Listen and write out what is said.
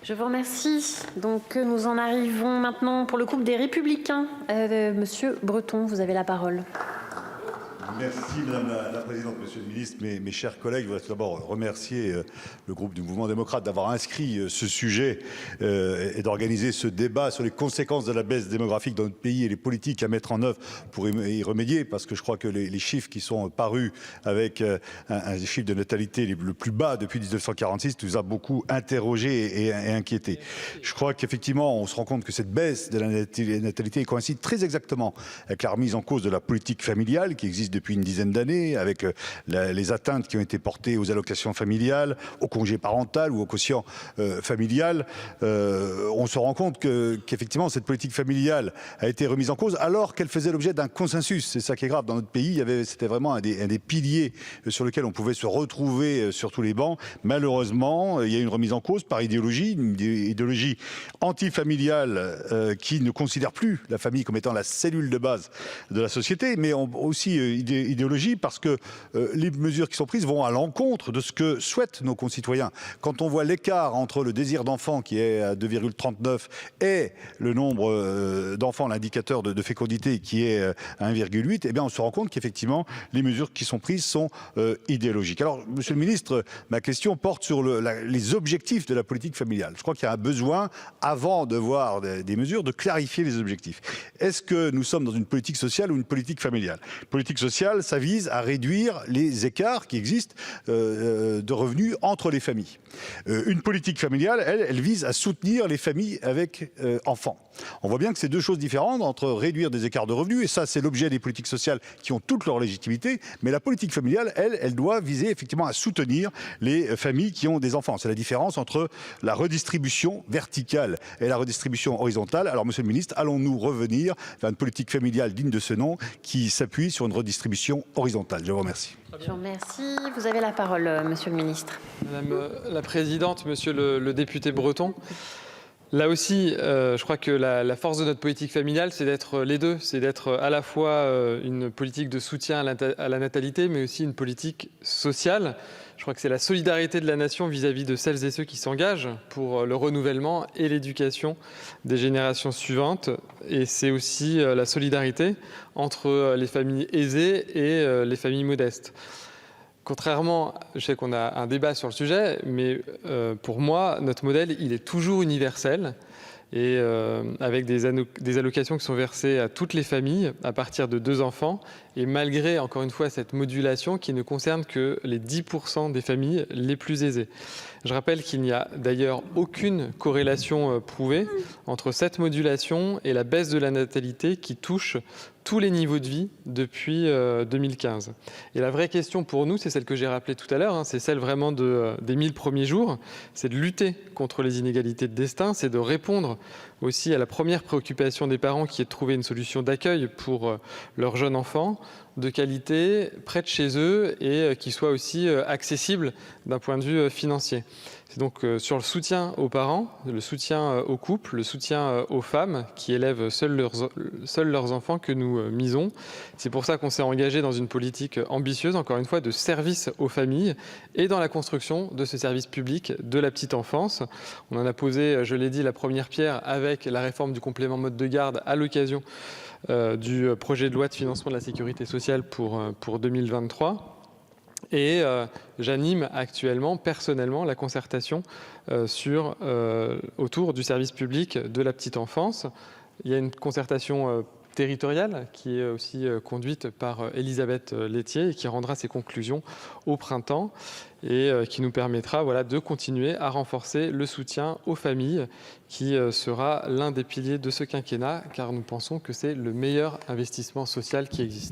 Je vous remercie. Donc, nous en arrivons maintenant pour le groupe des Républicains. Monsieur Breton, vous avez la parole. Merci Madame la Présidente, Monsieur le Ministre, mes chers collègues. Je voudrais tout d'abord remercier le groupe du Mouvement démocrate d'avoir inscrit ce sujet et d'organiser ce débat sur les conséquences de la baisse démographique dans notre pays et les politiques à mettre en œuvre pour y remédier, parce que je crois que les chiffres qui sont parus avec un chiffre de natalité le plus bas depuis 1946 nous a beaucoup interrogés et inquiétés. Je crois qu'effectivement, on se rend compte que cette baisse de la natalité coïncide très exactement avec la remise en cause de la politique familiale qui existe depuis une dizaine d'années, avec les atteintes qui ont été portées aux allocations familiales, au congé parental ou au quotient familial. On se rend compte qu'effectivement cette politique familiale a été remise en cause alors qu'elle faisait l'objet d'un consensus. C'est ça qui est grave dans notre pays. C'était vraiment un des piliers sur lequel on pouvait se retrouver sur tous les bancs. Malheureusement, il y a une remise en cause par idéologie, une idéologie antifamiliale qui ne considère plus la famille comme étant la cellule de base de la société, mais aussi idéologie parce que les mesures qui sont prises vont à l'encontre de ce que souhaitent nos concitoyens. Quand on voit l'écart entre le désir d'enfant qui est à 2,39 et le nombre d'enfants, l'indicateur de fécondité qui est à 1,8, eh bien on se rend compte qu'effectivement les mesures qui sont prises sont idéologiques. Alors Monsieur le Ministre, ma question porte sur les objectifs de la politique familiale. Je crois qu'il y a un besoin, avant de voir des mesures, de clarifier les objectifs. Est-ce que nous sommes dans une politique sociale ou une politique familiale ? Politique sociale, ça vise à réduire les écarts qui existent de revenus entre les familles. Une politique familiale, elle vise à soutenir les familles avec enfants. On voit bien que c'est deux choses différentes entre réduire des écarts de revenus, et ça c'est l'objet des politiques sociales qui ont toute leur légitimité, mais la politique familiale, elle doit viser effectivement à soutenir les familles qui ont des enfants. C'est la différence entre la redistribution verticale et la redistribution horizontale. Alors Monsieur le Ministre, allons-nous revenir vers une politique familiale digne de ce nom qui s'appuie sur une redistribution horizontale? Je vous remercie. Je vous remercie. Vous avez la parole, Monsieur le Ministre. Madame la Présidente, Monsieur le député Breton, là aussi, je crois que la force de notre politique familiale, c'est d'être les deux. C'est d'être à la fois une politique de soutien à la natalité, mais aussi une politique sociale. Je crois que c'est la solidarité de la nation vis-à-vis de celles et ceux qui s'engagent pour le renouvellement et l'éducation des générations suivantes. Et c'est aussi la solidarité entre les familles aisées et les familles modestes. Contrairement, je sais qu'on a un débat sur le sujet, mais pour moi, notre modèle, il est toujours universel et avec des allocations qui sont versées à toutes les familles à partir de 2 enfants et malgré, encore une fois, cette modulation qui ne concerne que les 10% des familles les plus aisées. Je rappelle qu'il n'y a d'ailleurs aucune corrélation prouvée entre cette modulation et la baisse de la natalité qui touche tous les niveaux de vie depuis 2015. Et la vraie question pour nous, c'est celle que j'ai rappelée tout à l'heure, c'est celle vraiment des 1000 premiers jours, c'est de lutter contre les inégalités de destin, c'est de répondre aussi à la première préoccupation des parents qui est de trouver une solution d'accueil pour leur jeune enfant, de qualité, près de chez eux et qui soit aussi accessible d'un point de vue financier. C'est donc sur le soutien aux parents, le soutien aux couples, le soutien aux femmes qui élèvent seuls leurs enfants que nous misons. C'est pour ça qu'on s'est engagé dans une politique ambitieuse, encore une fois, de service aux familles et dans la construction de ce service public de la petite enfance. On en a posé, je l'ai dit, la première pierre avec la réforme du complément mode de garde à l'occasion du projet de loi de financement de la sécurité sociale pour 2023. Et j'anime actuellement, personnellement, la concertation autour du service public de la petite enfance. Il y a une concertation territoriale qui est aussi conduite par Elisabeth Laithier et qui rendra ses conclusions au printemps et qui nous permettra de continuer à renforcer le soutien aux familles qui sera l'un des piliers de ce quinquennat car nous pensons que c'est le meilleur investissement social qui existe.